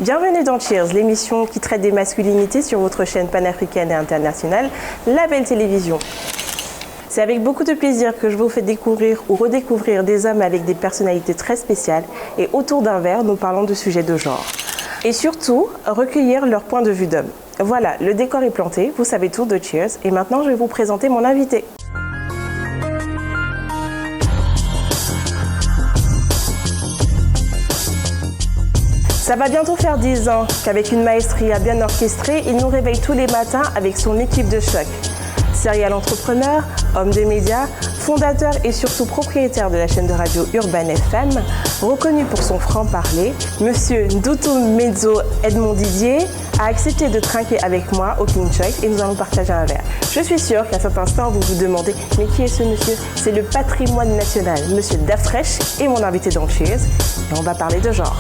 Bienvenue dans Cheers, l'émission qui traite des masculinités sur votre chaîne panafricaine et internationale, La Belle Télévision. C'est avec beaucoup de plaisir que je vous fais découvrir ou redécouvrir des hommes avec des personnalités très spéciales et autour d'un verre, nous parlons de sujets de genre. Et surtout, recueillir leur point de vue d'homme. Voilà, le décor est planté, vous savez tout de Cheers et maintenant je vais vous présenter mon invité. Ça va bientôt faire 10 ans qu'avec une maestria bien orchestrée, il nous réveille tous les matins avec son équipe de choc. Serial entrepreneur, homme de médias, fondateur et surtout propriétaire de la chaîne de radio Urban FM, reconnu pour son franc-parler, Monsieur Ndutu Mezzo Edmond Didier a accepté de trinquer avec moi au King Choice et nous allons partager un verre. Je suis sûre qu'à cet instant, vous vous demandez « Mais qui est ce monsieur ?» C'est le patrimoine national, Monsieur Dafresh est mon invité dans Cheers et on va parler de genre.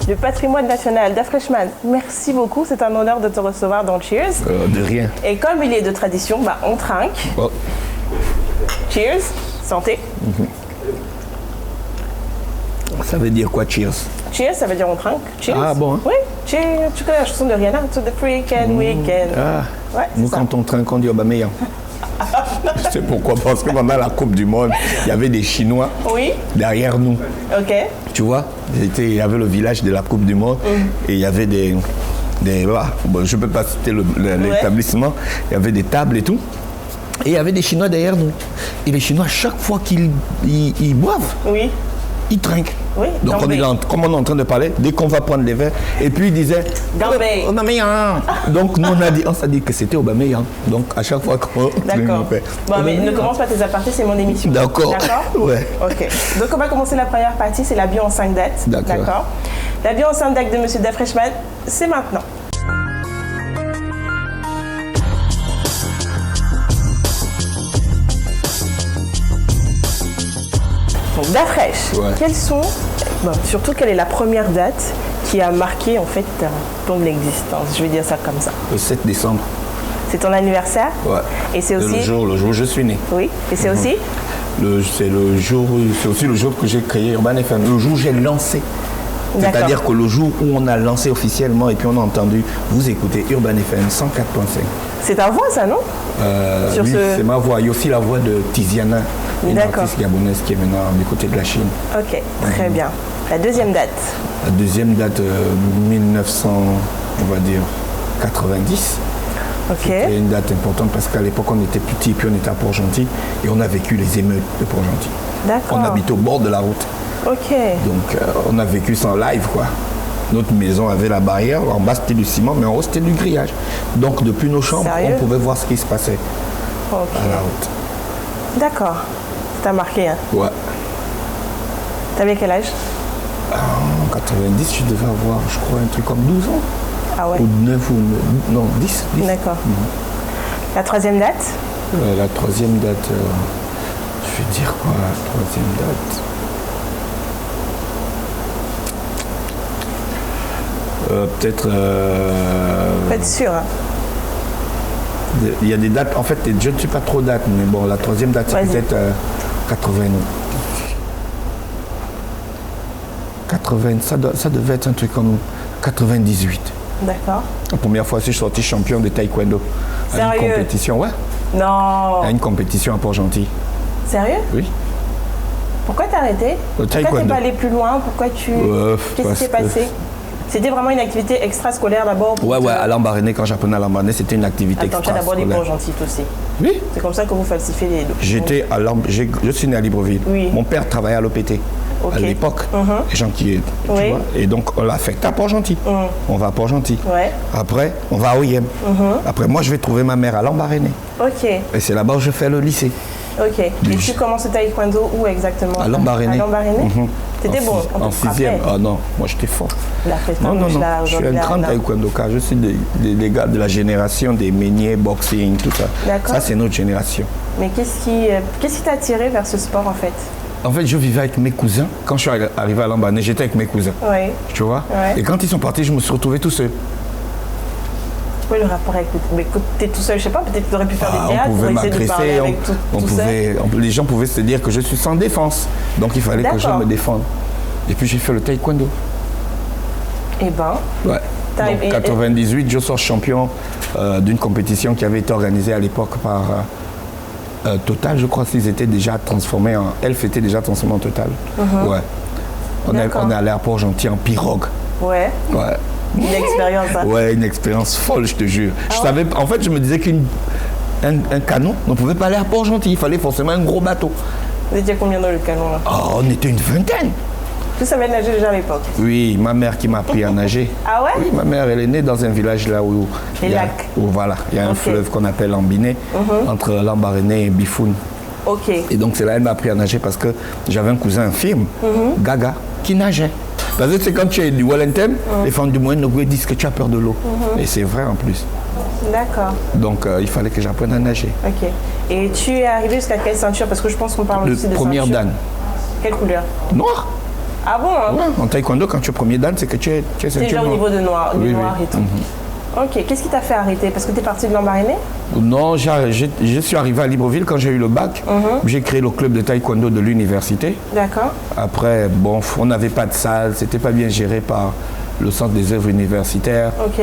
Le patrimoine national d'Afreshman, merci beaucoup, c'est un honneur de te recevoir dans Cheers. De rien. Et comme il est de tradition, on trinque. Oh. Cheers, santé. Ça veut dire quoi, cheers? Cheers, ça veut dire on trinque. Cheers. Ah bon? Oui, cheers. Tu connais la chanson de Rihanna, To the Freaking Weekend. Ah. Ouais, Nous, ça. quand on trinque, on dit Aubameyang. C'est pourquoi? Parce que pendant la Coupe du Monde, il y avait des Chinois Oui. derrière nous. Ok. Tu vois, il y avait le village de la Coupe du Monde et il y avait des bon, je ne peux pas citer l'établissement, il y avait des tables et tout. Et il y avait des Chinois derrière nous. Et les Chinois, chaque fois qu'ils boivent, Oui. ils trinquent. Oui, donc comme on est en train de parler, dès qu'on va prendre les verres, et puis ils disaient Gambé. Aubameyang. Donc nous on s'est dit que c'était Aubameyang. Donc à chaque fois qu'on D'accord. Bon, mais ne commence pas tes apartés, c'est mon émission. D'accord. D'accord. Ouais. Ok. Donc on va commencer la première partie, c'est la bio en 5 dates. D'accord. La bio en 5 dates de Monsieur Dafreshman, c'est maintenant. Donc Dafresh, quelles sont, surtout quelle est la première date qui a marqué en fait ton existence? Je vais dire ça comme ça. Le 7 décembre. C'est ton anniversaire? Ouais. Et c'est aussi le jour où je suis né. Oui. Et c'est aussi c'est aussi le jour que j'ai créé Urban FM, le jour où j'ai lancé. C'est-à-dire que le jour où on a lancé officiellement et puis on a entendu, vous écoutez Urban FM 104.5. C'est ta voix, ça, non? Oui, c'est ma voix. Il y a aussi la voix de Tiziana, une artiste gabonaise qui est maintenant du côté de la Chine. Ok, très bien. La deuxième date? La deuxième date, 1900, on va dire, 90. Ok. C'était une date importante parce qu'à l'époque, on était petits, puis on était à Port-Gentil et on a vécu les émeutes de Port-Gentil. D'accord. On habitait au bord de la route. Ok. Donc, on a vécu ça en live, quoi. Notre maison avait la barrière, en bas c'était du ciment, mais en haut c'était du grillage. Donc, depuis nos chambres, on pouvait voir ce qui se passait à la route. D'accord. Ça t'a marqué, hein? Ouais. T'avais quel âge? En 90, je devais avoir, je crois, un truc comme 12 ans. Ah ouais? Ou 9 ou 9, non, 10. D'accord. La troisième date? La troisième date, je vais dire quoi, la troisième date? Peut-être... Faut être sûr, hein? Il y a des dates, en fait, je ne suis pas trop date, mais bon, la troisième date, c'est peut-être 80, ça devait être un truc comme 98. D'accord. La première fois, je suis sorti champion de taekwondo. Sérieux? À une compétition, ouais. Non. À une compétition à Port-Gentil. Sérieux? Oui. Pourquoi t'as arrêté? Pourquoi t'es pas allé plus loin? Pourquoi tu... Qu'est-ce qui s'est passé? C'était vraiment une activité extrascolaire d'abord? Ouais, à Lambaréné, quand j'apprenais à Lambaréné, c'était une activité extrascolaire. Attends, tu as d'abord des Port-Gentil aussi. Oui. C'est comme ça que vous falsifiez les documents. Je suis né à Libreville. Oui. Mon père travaillait à l'OPT. À l'époque, les gens qui... Tu vois, et donc, on l'a affecté à Port-Gentil. On va à Port-Gentil. Ouais. Après, on va à OIM. Après, moi, je vais trouver ma mère à Lambaréné. Ok. Et c'est là-bas où je fais le lycée. Ok. Et tu commences le taekwondo où exactement? À Lambaréné. À Lambaréné? T'étais bon? En sixième. Ah non, moi j'étais fort. Non. Je suis un grand taekwondoka. Je suis des gars de la génération des meuniers, boxing, tout ça. D'accord. Ça, c'est notre génération. Mais qu'est-ce qui t'a attiré vers ce sport en fait? En fait, je vivais avec mes cousins. Quand je suis arrivé à Lambaréné, j'étais avec mes cousins. Oui. Tu vois? Ouais. Et quand ils sont partis, je me suis retrouvé tout seul. C'est quoi le rapport avec mais écoute, t'es tout seul, je sais pas, peut-être que tu aurais pu faire des théâtres on pouvait pour essayer de parler m'agresser, avec tout les gens pouvaient se dire que je suis sans défense. Donc il fallait que je me défende. Et puis j'ai fait le taekwondo. Eh ben. Ouais. En 98, je sors champion d'une compétition qui avait été organisée à l'époque par Total. Je crois qu'ils étaient déjà transformés en... Elf était déjà transformé en Total. Ouais. On est à l'aéroport gentil en pirogue. Ouais. Ouais. Une expérience, hein. Ouais, une expérience folle, je te jure. En fait, je me disais qu'un canot ne pouvait pas aller à Port-Gentil. Il fallait forcément un gros bateau. Vous étiez combien dans le canot là? Oh, on était une vingtaine. Tu savais nager déjà à l'époque? Oui, ma mère qui m'a appris à nager. Ah ouais? Oui, ma mère, elle est née dans un village là où... Les lacs. Voilà, il y a un fleuve qu'on appelle Lambiné, entre Lambaréné et Bifoun. Ok. Et donc c'est là qu'elle m'a appris à nager parce que j'avais un cousin infirme, Gaga, qui nageait. Parce que c'est quand tu es du Wellington, les femmes du Moyen-Orient disent que tu as peur de l'eau. Et c'est vrai en plus. D'accord. Donc il fallait que j'apprenne à nager. Ok. Et tu es arrivé jusqu'à quelle ceinture? Parce que je pense qu'on parle aussi de première ceinture. dan. Quelle couleur? Noir. Ah bon, hein? Ouais, en taekwondo, quand tu es premier dan, c'est que tu es ceinture déjà au niveau de noir, du noir et tout. Ok, qu'est-ce qui t'a fait arrêter? Parce que tu es parti de Lambaréné? Non, je suis arrivé à Libreville quand j'ai eu le bac. J'ai créé le club de taekwondo de l'université. D'accord. Après, bon, on n'avait pas de salle, c'était pas bien géré par le centre des œuvres universitaires. Ok.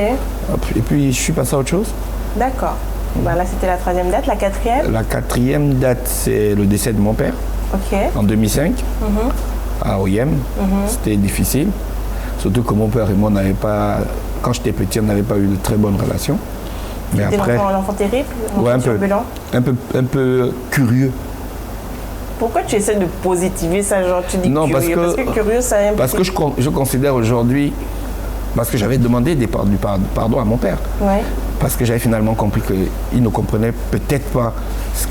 Et puis, je suis passé à autre chose. D'accord. Bah, là, c'était la 3e date. La 4e? La 4e date, c'est le décès de mon père. Ok. En 2005, à OIM. C'était difficile. Surtout que mon père et moi n'avaient pas... Quand j'étais petit, on n'avait pas eu de très bonnes relations. Mais après... L'enfant terrible? Ouais, un peu curieux. Pourquoi tu essaies de positiver ça, genre tu dis non, curieux? Parce que curieux, ça implique... Parce que je considère aujourd'hui... Parce que j'avais demandé du pardon à mon père. Ouais. Parce que j'avais finalement compris qu'il ne comprenait peut-être pas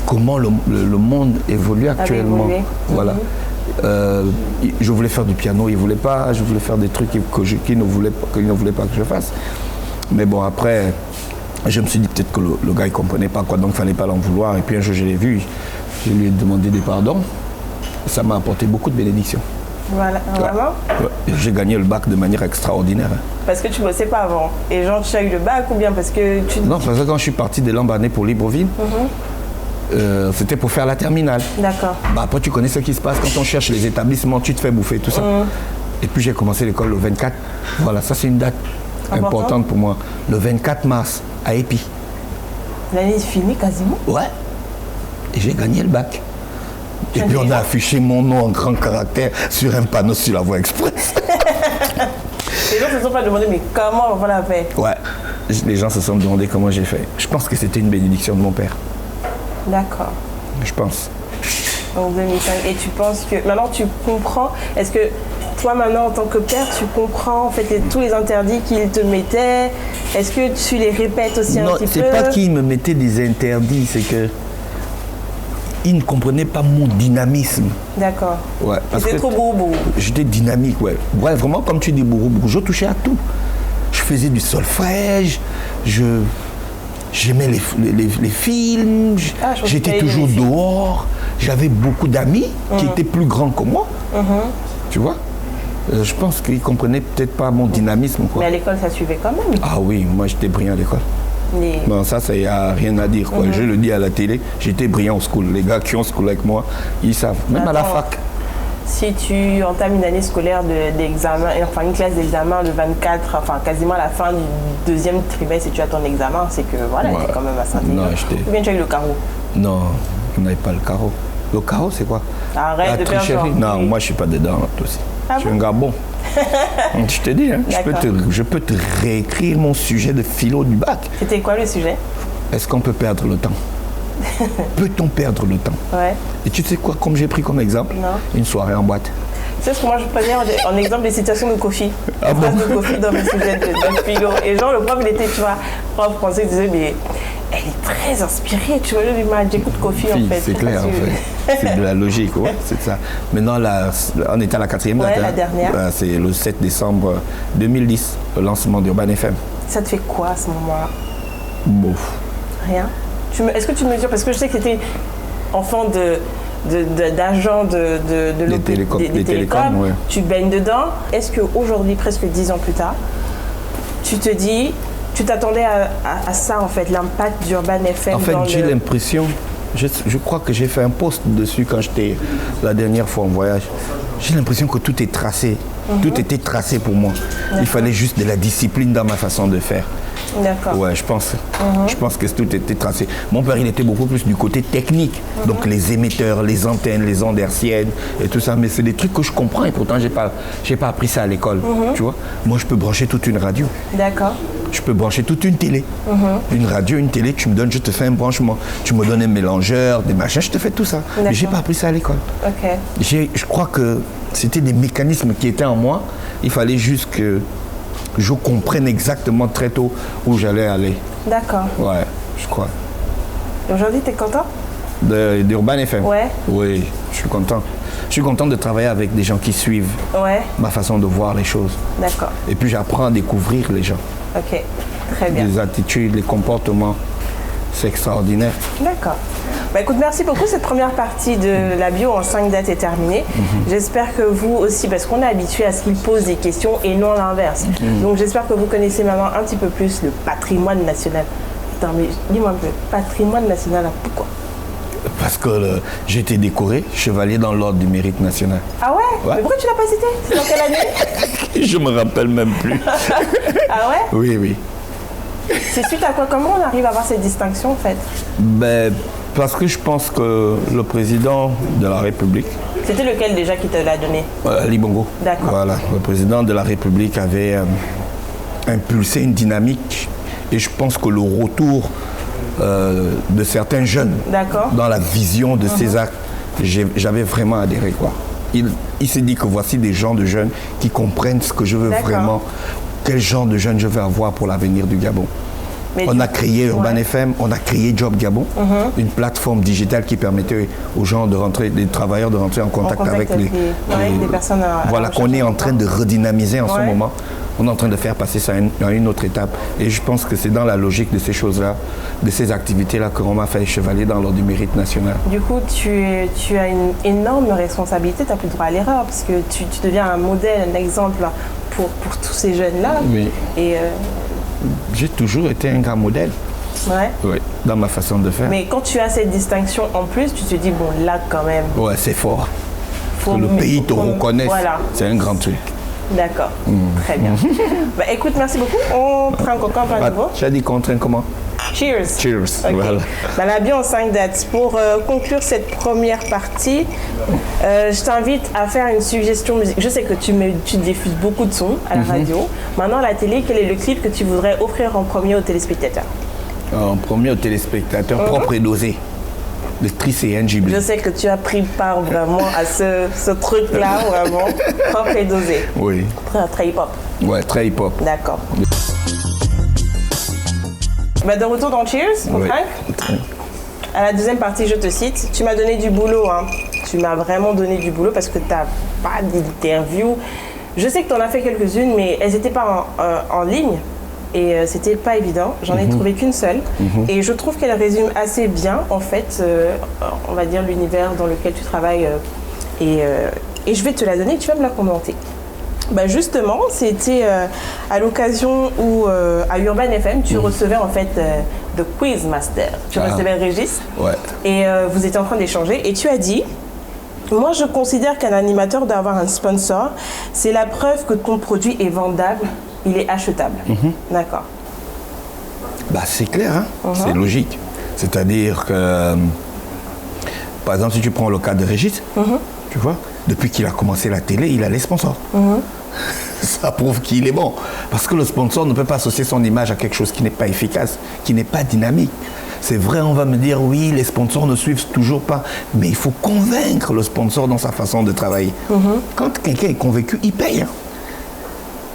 comment le monde évolue actuellement. Voilà. Je voulais faire du piano, il ne voulait pas. Je voulais faire des trucs qu'il ne voulait pas que je fasse. Mais bon, après, je me suis dit peut-être que le gars ne comprenait pas quoi, donc il ne fallait pas l'en vouloir. Et puis un jour, je l'ai vu, je lui ai demandé des pardons. Ça m'a apporté beaucoup de bénédictions. Voilà, vraiment? Ouais. J'ai gagné le bac de manière extraordinaire. Parce que tu ne bossais pas avant. Et genre, tu as eu le bac ou bien parce que tu... Non, parce que quand je suis parti de Lambaréné pour Libreville, c'était pour faire la terminale. D'accord. Bah, après, tu connais ce qui se passe quand on cherche les établissements, tu te fais bouffer, tout ça. Et puis j'ai commencé l'école le 24. Voilà, ça c'est une date importante pour moi. Le 24 mars, à Épi. L'année est finie quasiment? Ouais. Et j'ai gagné le bac. Et puis on a affiché mon nom en grand caractère sur un panneau sur la voie express. Les gens se sont pas demandé mais comment on l'a fait? Ouais, les gens se sont demandé comment j'ai fait. Je pense que c'était une bénédiction de mon père. D'accord. Je pense. En 2005. Et tu penses que maintenant tu comprends? Est-ce que toi maintenant en tant que père tu comprends en fait tous les interdits qu'il te mettait? Est-ce que tu les répètes aussi un petit peu? Non, c'est pas qu'il me mettait des interdits, c'est que il ne comprenait pas mon dynamisme. D'accord. Ouais, c'était trop bourou. J'étais dynamique, ouais. Ouais, vraiment, comme tu dis, bourou. Je touchais à tout. Je faisais du solfège, j'aimais les films, j'étais toujours dehors. J'avais beaucoup d'amis qui étaient plus grands que moi. Tu vois? Je pense qu'ils ne comprenaient peut-être pas mon dynamisme, quoi. Mais à l'école, ça suivait quand même. Ah oui, moi, j'étais brillant à l'école. Non, ça n'y a rien à dire, quoi. Je le dis à la télé, j'étais brillant au school. Les gars qui ont school avec moi, ils savent, même à la fac. Si tu entames une année scolaire d'examen, enfin une classe d'examen le 24, enfin quasiment à la fin du 2e trimestre, et tu as ton examen, c'est que voilà, tu es quand même assez intelligent. Ou bien tu as eu le carreau? Non, on n'avait pas le carreau. Le carreau, c'est quoi? Arrête de faire genre. Non, moi je suis pas dedans, toi aussi. Je suis un gars bon. Je te dis, hein, je peux te réécrire mon sujet de philo du bac. C'était quoi le sujet? Est-ce qu'on peut perdre le temps? Peut-on perdre le temps? Ouais. Et tu sais quoi, comme j'ai pris comme exemple? Non. Une soirée en boîte. Tu sais ce que moi je prenais en exemple des situations de Kofi. La phrase de Kofi dans mes sujets de philo. Et genre le prof il était, tu vois, prof français, il disait mais elle est très inspirée, tu vois, j'écoute Kofi en fait. C'est clair en fait. C'est de la logique, ouais, c'est ça. Maintenant, on est à la 4e date. La dernière. C'est le 7 décembre 2010, le lancement d'Urban FM. Ça te fait quoi à ce moment-là? Bouf. Rien. Est-ce que tu mesures, parce que je sais que tu étais enfant d'agent des télécoms, ouais. Tu baignes dedans. Est-ce qu'aujourd'hui, presque 10 ans plus tard, tu te dis, Tu t'attendais à ça, en fait, l'impact d'Urban FM? En fait, j'ai l'impression, je crois que j'ai fait un post dessus quand j'étais la dernière fois en voyage. J'ai l'impression que tout est tracé. Tout était tracé pour moi. Il fallait juste de la discipline dans ma façon de faire. D'accord. Ouais, je pense que tout était tracé. Mon père, il était beaucoup plus du côté technique. Donc les émetteurs, les antennes, les ondes hertziennes et tout ça. Mais c'est des trucs que je comprends et pourtant, j'ai pas appris ça à l'école. Tu vois? Moi, je peux brancher toute une radio. D'accord. Je peux brancher toute une télé. Une radio, une télé, tu me donnes, je te fais un branchement. Tu me donnes un mélangeur, des machins, je te fais tout ça. Mais j'ai pas appris ça à l'école. Ok. Je crois que c'était des mécanismes qui étaient en moi. Il fallait juste que je comprenne exactement très tôt où j'allais aller. D'accord. Ouais, je crois. Et aujourd'hui, tu es content? D'Urban FM? Ouais. Oui, je suis content. Je suis content de travailler avec des gens qui suivent ma façon de voir les choses. D'accord. Et puis j'apprends à découvrir les gens. Ok, très bien. Les attitudes, les comportements. C'est extraordinaire. D'accord. Bah écoute, merci beaucoup. Cette première partie de la bio en 5 dates est terminée. J'espère que vous aussi, parce qu'on est habitué à ce qu'ils posent des questions et non l'inverse. Donc j'espère que vous connaissez maintenant un petit peu plus le patrimoine national. Attends, mais dis-moi un peu, patrimoine national, pourquoi? Parce que j'ai été décoré chevalier dans l'ordre du mérite national. Ah ouais? Mais pourquoi tu l'as pas cité? C'est dans quelle année? Je me rappelle même plus. Ah ouais? Oui, oui. C'est suite à quoi? Comment on arrive à avoir cette distinction en fait? Ben, parce que je pense que le président de la République... C'était lequel déjà qui te l'a donné? Ali Bongo. D'accord. Voilà, le président de la République avait impulsé une dynamique et je pense que le retour de certains jeunes dans la vision de ces actes, j'avais vraiment adhéré, quoi. Il s'est dit que voici des gens de jeunes qui comprennent ce que je veux vraiment, quel genre de jeunes je veux avoir pour l'avenir du Gabon. On a créé Urban FM, on a créé Job Gabon, une plateforme digitale qui permettait aux gens de rentrer, des travailleurs de rentrer en contact avec les personnes. Voilà, qu'on est en train de redynamiser en ce moment. On est en train de faire passer ça à une autre étape. Et je pense que c'est dans la logique de ces choses-là, de ces activités-là, qu'on m'a fait chevalier dans l'ordre du mérite national. Du coup, tu as une énorme responsabilité, tu n'as plus le droit à l'erreur, parce que tu deviens un modèle, un exemple pour tous ces jeunes-là. Oui. Et j'ai toujours été un grand modèle. Ouais. Oui, dans ma façon de faire. Mais quand tu as cette distinction en plus, tu te dis, bon, là, quand même. Ouais, c'est fort. Que le pays te reconnaisse, c'est un grand truc. D'accord, très bien. Bah, écoute, merci beaucoup. On prend encore un nouveau. Tu as dit qu'on traîne comment? Cheers. Cheers. Okay. Voilà. Bah, la bio en 5 dates. Pour conclure cette première partie, je t'invite à faire une suggestion musique. Je sais que tu diffuses beaucoup de sons à la radio. Maintenant, à la télé, quel est le clip que tu voudrais offrir en premier aux téléspectateurs? En premier aux téléspectateurs, propre et dosé. De Tris et NJB. Je sais que tu as pris part vraiment à ce truc-là, vraiment. Propre et dosé. Oui. Très hip-hop. Ouais, très hip-hop. D'accord. Bah, de retour dans Cheers, oui. À la deuxième partie, je te cite, tu m'as donné du boulot. Hein. Tu m'as vraiment donné du boulot parce que tu n'as pas d'interview. Je sais que tu en as fait quelques-unes, mais elles n'étaient pas en ligne. Et c'était pas évident. J'en ai trouvé qu'une seule. Et je trouve qu'elle résume assez bien, en fait, on va dire, l'univers dans lequel tu travailles. Et je vais te la donner et tu vas me la commenter. Bah justement, c'était à l'occasion où, à Urban FM, tu recevais en fait The Quiz Master. Tu recevais Régis. Ouais. Et vous étiez en train d'échanger. Et tu as dit, moi je considère qu'un animateur doit avoir un sponsor. C'est la preuve que ton produit est vendable. Il est achetable. D'accord. Bah, c'est clair, hein? C'est logique. C'est-à-dire que, par exemple, si tu prends le cas de Régis, tu vois, depuis qu'il a commencé la télé, il a les sponsors. Ça prouve qu'il est bon. Parce que le sponsor ne peut pas associer son image à quelque chose qui n'est pas efficace, qui n'est pas dynamique. C'est vrai, on va me dire, oui, les sponsors ne suivent toujours pas. Mais il faut convaincre le sponsor dans sa façon de travailler. Quand quelqu'un est convaincu, il paye. Hein.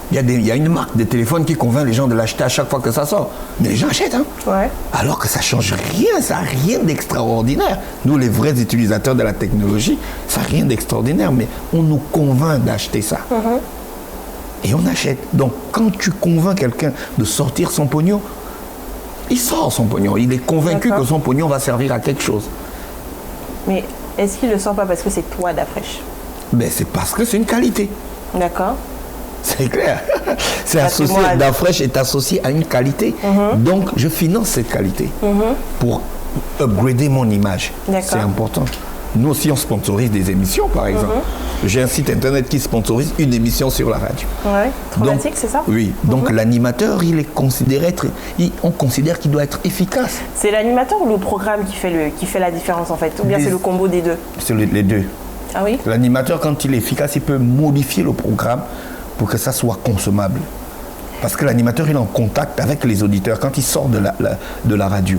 Il y a une marque de téléphone qui convainc les gens de l'acheter à chaque fois que ça sort. Mais les gens achètent, hein? Ouais. Alors que ça ne change rien, ça n'a rien d'extraordinaire. Nous, les vrais utilisateurs de la technologie, ça n'a rien d'extraordinaire, mais on nous convainc d'acheter ça. Et on achète. Donc, quand tu convaincs quelqu'un de sortir son pognon, il sort son pognon. Il est convaincu que son pognon va servir à quelque chose. Mais est-ce qu'il ne le sort pas parce que c'est toi d'après? Ben, c'est parce que c'est une qualité. D'accord. C'est clair. C'est associé, Dafresh est associé à une qualité. Donc, je finance cette qualité pour upgrader mon image. C'est important. Nous aussi, on sponsorise des émissions, par exemple. J'ai un site internet qui sponsorise une émission sur la radio. Ouais, Traumatique, c'est ça? Oui. Donc, l'animateur, il est considéré on considère qu'il doit être efficace. C'est l'animateur ou le programme qui fait la différence, en fait? Ou bien c'est le combo des deux? C'est les deux. Ah oui? L'animateur, quand il est efficace, il peut modifier le programme pour que ça soit consommable. Parce que l'animateur, il est en contact avec les auditeurs quand il sort de la radio.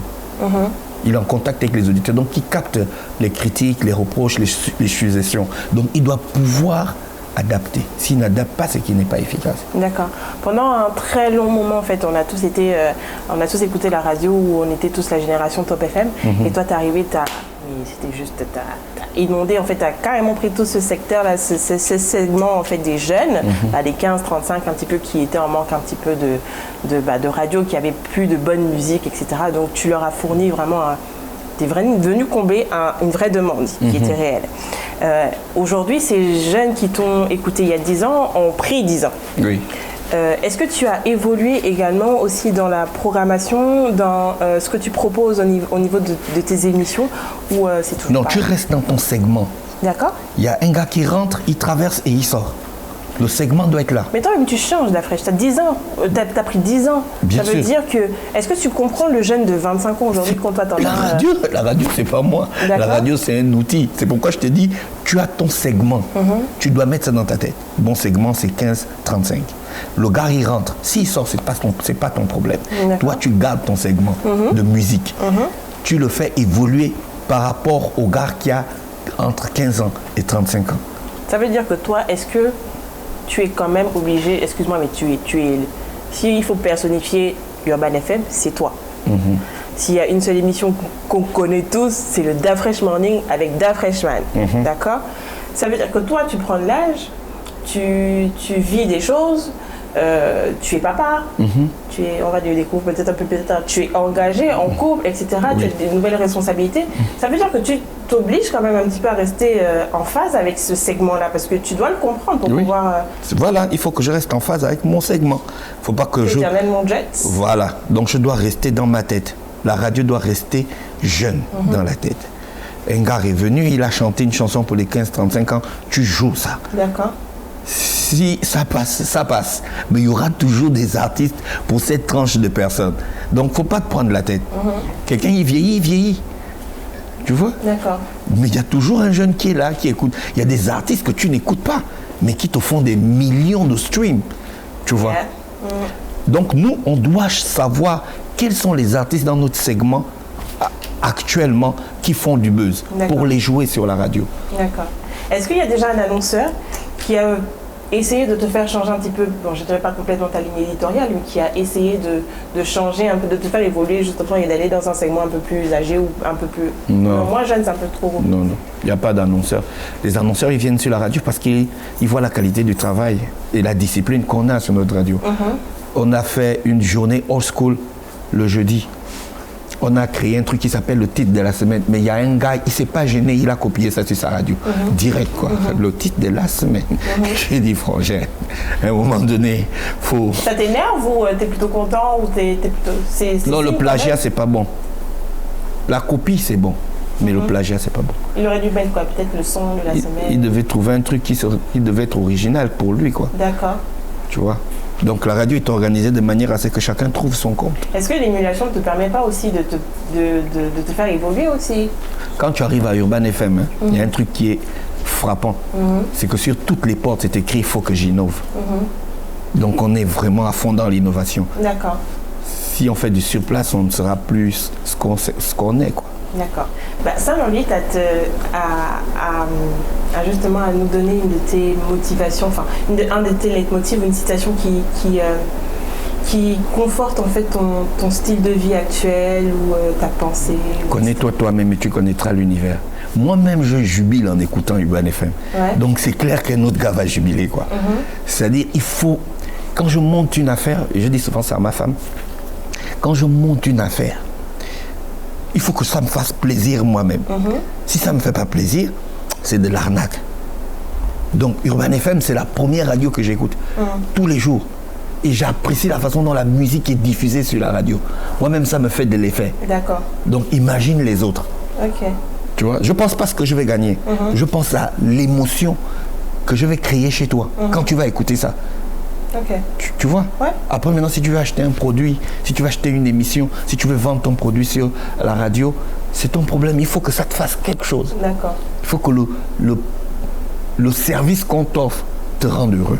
Il est en contact avec les auditeurs, donc il capte les critiques, les reproches, les suggestions. Donc il doit pouvoir adapter. S'il n'adapte pas, c'est qu'il n'est pas efficace. D'accord. Pendant un très long moment, en fait, on a tous écouté la radio où on était tous la génération Top FM. Et toi, t'es arrivé, c'était juste, t'as inondé, en fait, t'as carrément pris tout ce secteur-là, ce segment, en fait, des jeunes, les 15-35, un petit peu, qui étaient en manque un petit peu de radio, qui n'avaient plus de bonne musique, etc. Donc, tu leur as fourni vraiment, t'es venu combler une vraie demande qui était réelle. Aujourd'hui, ces jeunes qui t'ont écouté il y a 10 ans ont pris 10 ans. Oui. Est-ce que tu as évolué également aussi dans la programmation, dans ce que tu proposes au niveau de tes émissions, ou c'est toujours Non, tu restes dans ton segment. D'accord. Il y a un gars qui rentre, il traverse et il sort. Le segment doit être là. Mais toi, tu changes Dafresh, tu as 10 ans, tu as pris 10 ans. Bien ça veut dire que, est-ce que tu comprends le jeune de 25 ans aujourd'hui quand toi t'en as... La radio, c'est pas moi. La radio, c'est un outil. C'est pourquoi je te dis, tu as ton segment. Tu dois mettre ça dans ta tête. Mon segment, c'est 15-35. Le gars, il rentre. S'il sort, c'est pas ton problème. Toi, tu gardes ton segment de musique. Tu le fais évoluer par rapport au gars qui a entre 15 ans et 35 ans. Ça veut dire que toi, est-ce que tu es quand même obligé, excuse-moi, mais s'il faut personnifier Urban FM, c'est toi. S'il y a une seule émission qu'on connaît tous, c'est le Dafresh Morning avec Dafreshman. D'accord? Ça veut dire que toi, tu prends de l'âge, tu vis des choses, tu es papa, on va dire découvrir peut-être un peu plus tard, tu es engagé en couple, etc. Tu as des nouvelles responsabilités. Ça veut dire que tu t'obliges quand même un petit peu à rester en phase avec ce segment-là, parce que tu dois le comprendre pour pouvoir... Voilà, il faut que je reste en phase avec mon segment. Faut pas que éternellement jet. Voilà, donc je dois rester dans ma tête. La radio doit rester jeune dans la tête. Un gars est venu, il a chanté une chanson pour les 15-35 ans, tu joues ça. D'accord. Si ça passe, ça passe. Mais il y aura toujours des artistes pour cette tranche de personnes. Donc, il ne faut pas te prendre la tête. Quelqu'un, il vieillit. Tu vois? D'accord. Mais il y a toujours un jeune qui est là, qui écoute. Il y a des artistes que tu n'écoutes pas, mais qui te font des millions de streams. Tu vois? Donc, nous, on doit savoir quels sont les artistes dans notre segment actuellement qui font du buzz pour les jouer sur la radio. D'accord. Est-ce qu'il y a déjà un annonceur qui a essayé de te faire changer un petit peu, bon, je ne dirais pas complètement ta ligne éditoriale, mais qui a essayé de changer un peu, de te faire évoluer justement et d'aller dans un segment un peu plus âgé ou un peu plus... Non. Moi, jeune, c'est un peu trop... Non, il n'y a pas d'annonceur. Les annonceurs, ils viennent sur la radio parce qu'ils voient la qualité du travail et la discipline qu'on a sur notre radio. On a fait une journée old school le jeudi. On a créé un truc qui s'appelle le titre de la semaine. Mais il y a un gars, il ne s'est pas gêné, il a copié ça sur sa radio. Direct, quoi. Le titre de la semaine. J'ai dit, frangin, à un moment donné, faut... Ça t'énerve ou t'es plutôt content ou t'es plutôt... Non, le plagiat, c'est pas bon. La copie, c'est bon. Mais le plagiat, c'est pas bon. Il aurait dû mettre quoi? Peut-être le son de la semaine? Il devait trouver un truc qui devait être original pour lui, quoi. D'accord. Tu vois? Donc la radio est organisée de manière à ce que chacun trouve son compte. Est-ce que l'émulation ne te permet pas aussi de te faire évoluer aussi? Quand tu arrives à Urban FM, il y a un truc qui est frappant. C'est que sur toutes les portes, c'est écrit « il faut que j'innove ». Donc on est vraiment à fond dans l'innovation. D'accord. Si on fait du surplace, on ne sera plus ce qu'on est, quoi. D'accord. Ça m'invite à justement à nous donner une de tes motivations, enfin un de tes leitmotivs, une citation qui conforte en fait ton style de vie actuel ou ta pensée. Connais-toi toi-même et tu connaîtras l'univers. Moi-même, je jubile en écoutant Urban FM. Donc c'est clair qu'un autre gars va jubiler, quoi. C'est-à-dire, il faut, quand je monte une affaire, et je dis souvent ça à ma femme, quand je monte une affaire, il faut que ça me fasse plaisir moi-même. Si ça ne me fait pas plaisir, c'est de l'arnaque. Donc Urban FM, c'est la première radio que j'écoute tous les jours. Et j'apprécie la façon dont la musique est diffusée sur la radio. Moi-même, ça me fait de l'effet. D'accord. Donc imagine les autres. Ok. Tu vois, je ne pense pas à ce que je vais gagner. Je pense à l'émotion que je vais créer chez toi quand tu vas écouter ça. Ok. Tu vois? Ouais. Après, maintenant, si tu veux acheter un produit, si tu veux acheter une émission, si tu veux vendre ton produit sur la radio, c'est ton problème. Il faut que ça te fasse quelque chose. D'accord. Il faut que le service qu'on t'offre te rende heureux.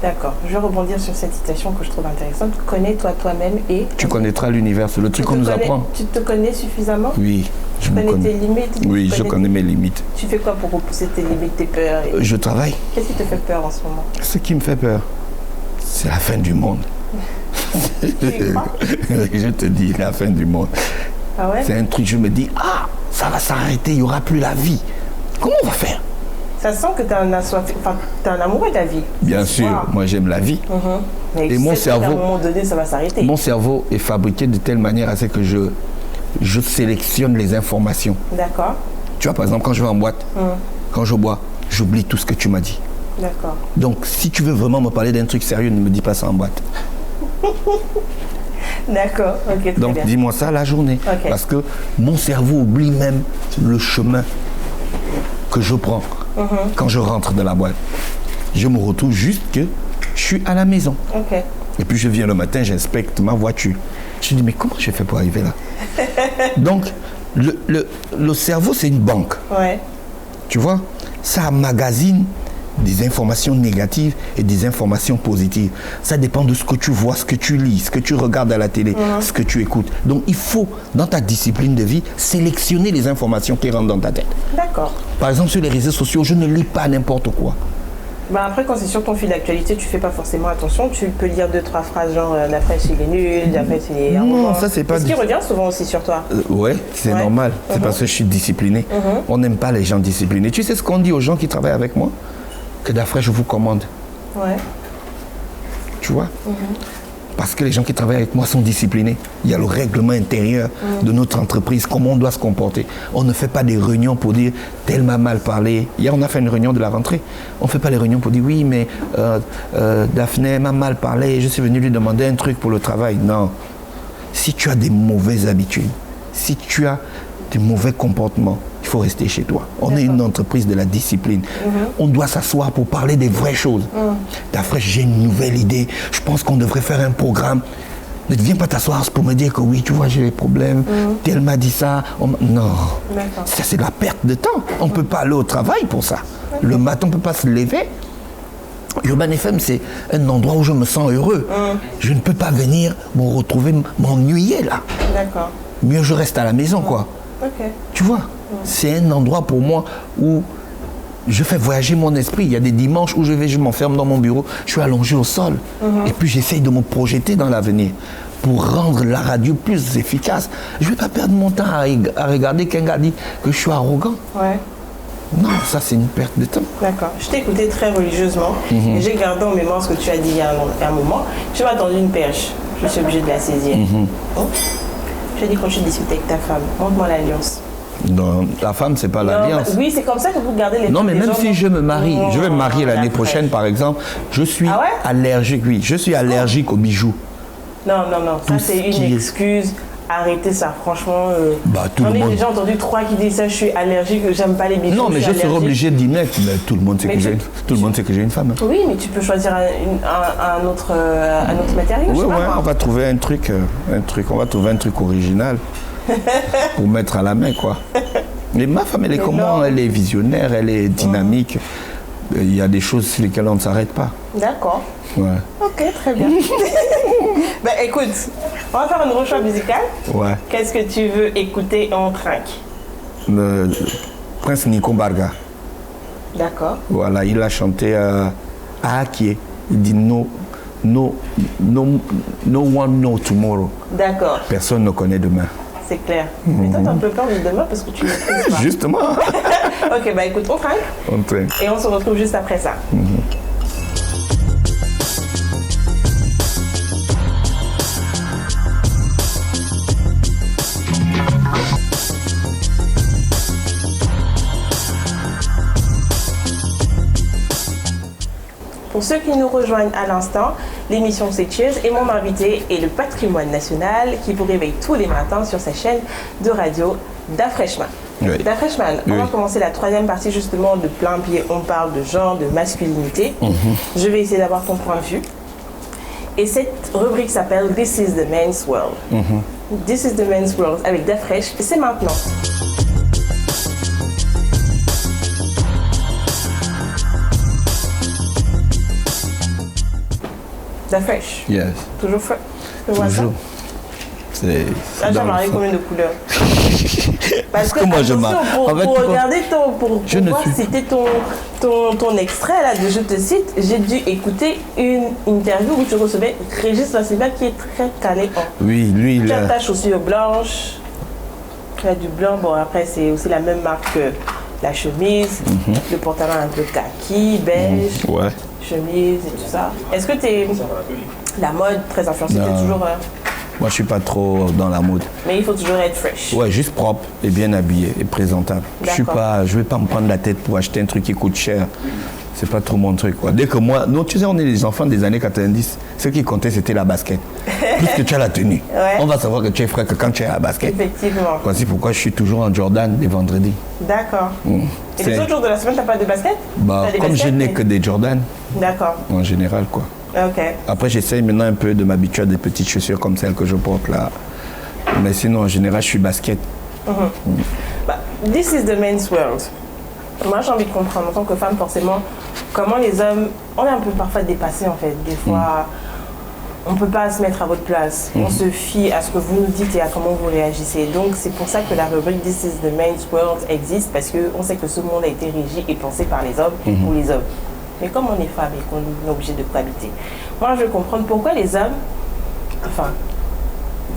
D'accord. Je vais rebondir sur cette citation que je trouve intéressante. Connais-toi toi-même et... Tu connaîtras l'univers, c'est le truc qu'on nous apprend. Tu te connais suffisamment? Oui, je me connais. Tu connais. tes limites? Oui, je connais mes limites. Tu fais quoi pour repousser tes limites, tes peurs Je travaille. Qu'est-ce qui te fait peur en ce moment? Ce qui me fait peur, c'est la fin du monde. Je te dis, la fin du monde. Ah ouais? C'est un truc, je me dis, ça va s'arrêter, il n'y aura plus la vie. Comment on va faire? Ça sent que tu es un amoureux de la vie. Bien sûr, moi j'aime la vie. Mais et mon cerveau, à un moment donné, ça va s'arrêter. Mon cerveau est fabriqué de telle manière à ce que je sélectionne les informations. D'accord. Tu vois, par exemple, quand je vais en boîte, quand je bois, j'oublie tout ce que tu m'as dit. D'accord. Donc, si tu veux vraiment me parler d'un truc sérieux, ne me dis pas ça en boîte. D'accord, ok, très Donc, bien. dis-moi ça la journée. Okay. Parce que mon cerveau oublie même le chemin que je prends quand je rentre de la boîte. Je me retrouve juste que je suis à la maison. Ok. Et puis, je viens le matin, j'inspecte ma voiture. Je me dis, mais comment j'ai fait pour arriver là? Donc, le cerveau, c'est une banque. Ouais. Tu vois, ça emmagasine des informations négatives et des informations positives. Ça dépend de ce que tu vois, ce que tu lis, ce que tu regardes à la télé, ce que tu écoutes. Donc, il faut, dans ta discipline de vie, sélectionner les informations qui rentrent dans ta tête. D'accord. Par exemple, sur les réseaux sociaux, je ne lis pas n'importe quoi. Bah après, quand c'est sur ton fil d'actualité, tu fais pas forcément attention. Tu peux lire 2-3 phrases genre la presse il est nul, la presse il est... Non, ça c'est pas... Ce qui revient souvent aussi sur toi. Ouais, c'est normal. C'est parce que je suis discipliné. On n'aime pas les gens disciplinés. Tu sais ce qu'on dit aux gens qui travaillent avec moi? Que d'après, je vous commande. Ouais. Tu vois? Parce que les gens qui travaillent avec moi sont disciplinés. Il y a le règlement intérieur de notre entreprise, comment on doit se comporter. On ne fait pas des réunions pour dire « tel m'a mal parlé ». Hier, on a fait une réunion de la rentrée. On ne fait pas les réunions pour dire « oui, mais Daphné m'a mal parlé, je suis venu lui demander un truc pour le travail ». Non. Si tu as des mauvaises habitudes, si tu as des mauvais comportements, il faut rester chez toi. On est une entreprise de la discipline. On doit s'asseoir pour parler des vraies choses. D'après, j'ai une nouvelle idée. Je pense qu'on devrait faire un programme. Ne viens pas t'asseoir pour me dire que oui, tu vois, j'ai des problèmes. Tel m'a dit ça. Non. Ça, c'est de la perte de temps. On ne peut pas aller au travail pour ça. Le matin, on ne peut pas se lever. Urban FM, c'est un endroit où je me sens heureux. Je ne peux pas venir me retrouver, m'ennuyer là. D'accord. Mieux, je reste à la maison, quoi. Ok. Tu vois, c'est un endroit pour moi où je fais voyager mon esprit. Il y a des dimanches où je m'enferme dans mon bureau, je suis allongé au sol. Et puis j'essaye de me projeter dans l'avenir pour rendre la radio plus efficace. Je ne vais pas perdre mon temps à regarder quelqu'un dit que je suis arrogant. Ouais. Non, ça c'est une perte de temps. D'accord. Je t'ai écouté très religieusement et j'ai gardé en mémoire ce que tu as dit il y a un moment. Je m'ai attendu une perche. Je suis obligée de la saisir. Tu as dit quand tu discutes avec ta femme, montre-moi l'alliance. Non, la femme, c'est pas l'alliance. Oui, c'est comme ça que vous gardez les... Non, mais même si je me marie, je vais me marier l'année après. prochaine, par exemple, je suis Ah ouais? allergique, oui, je suis allergique aux bijoux. Non, ça Tout c'est ce qui une est- excuse. Arrêtez ça, franchement. Tout le J'en ai monde- déjà entendu 3 qui disent ça, je suis allergique, j'aime pas les bijoux. Non, mais je suis serai allergique. obligé d'y mettre. Mais tout le monde sait Mais tout le monde sait que j'ai une femme. Oui, mais tu peux choisir un autre matériau, je sais pas. On va trouver un truc, on va trouver un truc original pour mettre à la main, quoi. Mais ma femme, elle est comment? Elle est visionnaire, elle est dynamique. Il y a des choses sur lesquelles on ne s'arrête pas. D'accord. Ouais. Ok, très bien. Ben écoute, on va faire une rechoix musicale. Ouais. Qu'est-ce que tu veux écouter et on trinque? Le Prince Nico Barga. D'accord. Voilà, il a chanté à Akie. Il dit no one know tomorrow. D'accord, Personne ne connaît demain. c'est clair. Mais toi, t'as un peu peur de demain parce que tu ne maîtrises pas. Justement. Ok, bah écoute, on trinque On traîne. et on se retrouve juste après ça. Pour ceux qui nous rejoignent à l'instant, l'émission c'est Cheers et mon invité est le patrimoine national qui vous réveille tous les matins sur sa chaîne de radio Da Freshman. Oui. Da Freshman, on va commencer la troisième partie justement de plein pied. On parle de genre, de masculinité. Je vais essayer d'avoir ton point de vue. Et cette rubrique s'appelle This is the Men's World. This is the Men's World avec Da Fresh. Et c'est maintenant. Da Fresh. Yes. Toujours fresh. Toujours. C'est j'ai marié combien de couleurs? Parce que moi je attention, pour regarder pour voir si c'était ton extrait là de Je te cite, j'ai dû écouter une interview où tu recevais Régis Lassiba qui est très calé en. Oui, lui il a ta chaussure blanche, il a du blanc, bon après c'est aussi la même marque que la chemise, le pantalon un peu kaki, beige, chemise et tout ça. Est-ce que t'es la mode très influencée, t'es toujours... Moi, je suis pas trop dans la mode. Mais il faut toujours être fresh. Ouais, juste propre et bien habillé et présentable. Je vais pas me prendre la tête pour acheter un truc qui coûte cher. C'est pas trop mon truc, quoi. Dès que moi, nous, tu sais, on est les enfants des années 90. Ce qui comptait, c'était la basket. Plus que tu as la tenue. On va savoir que tu es frais que quand tu es à la basket. Effectivement. Voici pourquoi je suis toujours en Jordan les vendredis. D'accord. Et les autres jours de la semaine, t'as pas de basket? Comme je n'ai que des Jordan. D'accord. En général, quoi. Okay. Après, j'essaye maintenant un peu de m'habituer à des petites chaussures comme celles que je porte là. Mais sinon, en général, je suis basket. This is the men's world. Moi, j'ai envie de comprendre, en tant que femme, forcément, comment les hommes... On est un peu parfois dépassés, en fait. Des fois, on ne peut pas se mettre à votre place. On se fie à ce que vous nous dites et à comment vous réagissez. Donc, c'est pour ça que la rubrique This is the men's world existe, parce qu'on sait que ce monde a été régi et pensé par les hommes pour les hommes. Mais comme on est femme et qu'on est obligé de cohabiter, moi je veux comprendre pourquoi les hommes, enfin,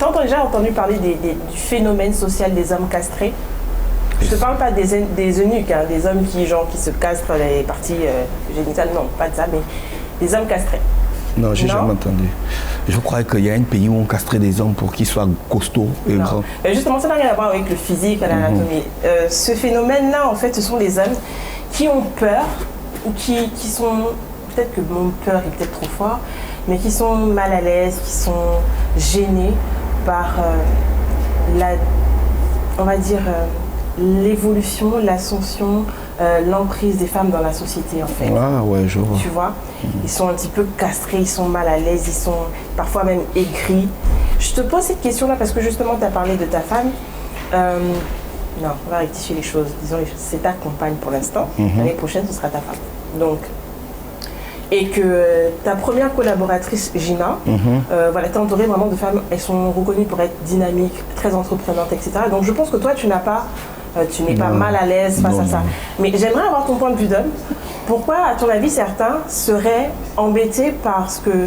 t'as déjà entendu parler du phénomène social des hommes castrés? Je te parle pas des eunuques, hein, des hommes qui se castrent les parties génitales, non, pas de ça, mais des hommes castrés. Non, j'ai jamais entendu. Je crois qu'il y a un pays où on castrait des hommes pour qu'ils soient costauds et grands. Justement, ça n'a rien à voir avec le physique, l'anatomie. Ce phénomène-là, en fait, ce sont les hommes qui ont peur, ou qui sont, peut-être que mon peur est peut-être trop fort, mais qui sont mal à l'aise, qui sont gênés par l'évolution, l'ascension, l'emprise des femmes dans la société en fait. Ah ouais, je vois. Tu vois, ils sont un petit peu castrés, ils sont mal à l'aise, ils sont parfois même aigris. Je te pose cette question-là parce que justement tu as parlé de ta femme. Non, on va rectifier les choses. Disons, c'est ta compagne pour l'instant. L'année prochaine, ce sera ta femme. Donc, et que ta première collaboratrice, Gina, t'es entourée vraiment de femmes. Elles sont reconnues pour être dynamiques, très entreprenantes, etc. Donc, je pense que toi, tu n'es pas mal à l'aise face à ça. Mais j'aimerais avoir ton point de vue d'homme. Pourquoi, à ton avis, certains seraient embêtés parce que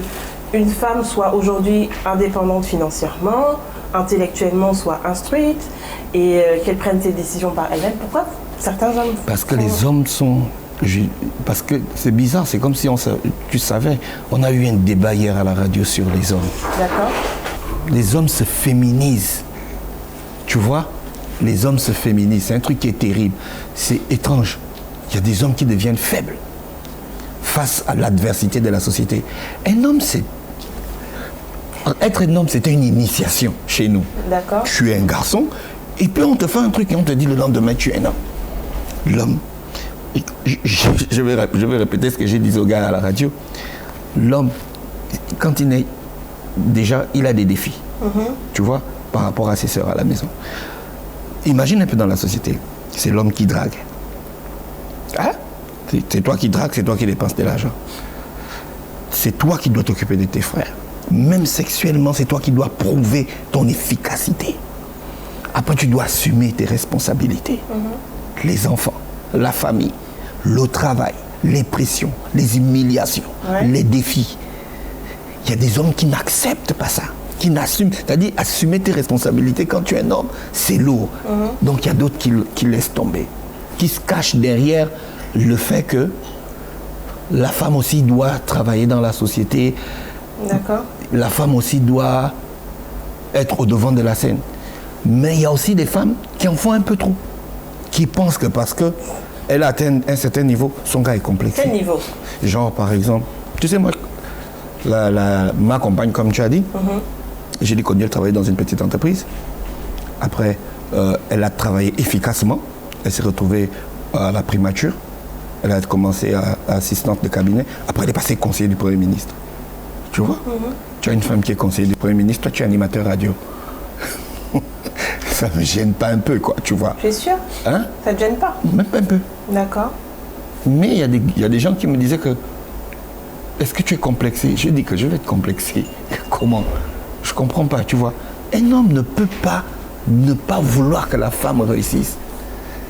une femme soit aujourd'hui indépendante financièrement, intellectuellement soit instruite et qu'elle prenne ses décisions par elle-même? Pourquoi certains hommes... Parce que les hommes sont... Parce que c'est bizarre, c'est comme si tu savais, on a eu un débat hier à la radio sur les hommes. D'accord. Les hommes se féminisent. Tu vois? Les hommes se féminisent. C'est un truc qui est terrible. C'est étrange. Il y a des hommes qui deviennent faibles face à l'adversité de la société. Un homme, c'est... Être un homme, c'était une initiation chez nous. D'accord. Tu es un garçon, et puis on te fait un truc et on te dit le lendemain, tu es un homme. L'homme, je vais répéter ce que j'ai dit au gars à la radio. L'homme, quand il est... Déjà, il a des défis, tu vois, par rapport à ses sœurs à la maison. Imagine un peu dans la société, c'est l'homme qui drague. Hein? C'est toi qui dragues, c'est toi qui dépenses de l'argent. C'est toi qui dois t'occuper de tes frères. Même sexuellement, c'est toi qui dois prouver ton efficacité. Après, tu dois assumer tes responsabilités. Les enfants, la famille, le travail, les pressions, les humiliations, les défis. Il y a des hommes qui n'acceptent pas ça, qui n'assument. C'est-à-dire, assumer tes responsabilités quand tu es un homme, c'est lourd. Donc, il y a d'autres qui laissent tomber, qui se cachent derrière le fait que la femme aussi doit travailler dans la société. D'accord. La femme aussi doit être au devant de la scène. Mais il y a aussi des femmes qui en font un peu trop, qui pensent que parce qu'elle atteint un certain niveau, son gars est complexé. Quel niveau? Genre, par exemple, Tu sais, moi, ma compagne, comme tu as dit, j'ai dit qu'elle travaillait dans une petite entreprise. Après, elle a travaillé efficacement. Elle s'est retrouvée à la primature. Elle a commencé à assistante de cabinet. Après, elle est passée conseiller du Premier ministre. Tu vois? Tu as une femme qui est conseiller du Premier ministre, toi, tu es animateur radio. Ça ne me gêne pas un peu, quoi, tu vois. Tu es sûr? Hein? Ça ne te gêne pas? Même pas un peu. D'accord. Mais il y a des gens qui me disaient que est-ce que tu es complexé? Je dis que je vais être complexé. Comment? Je ne comprends pas, tu vois. Un homme ne peut pas ne pas vouloir que la femme réussisse.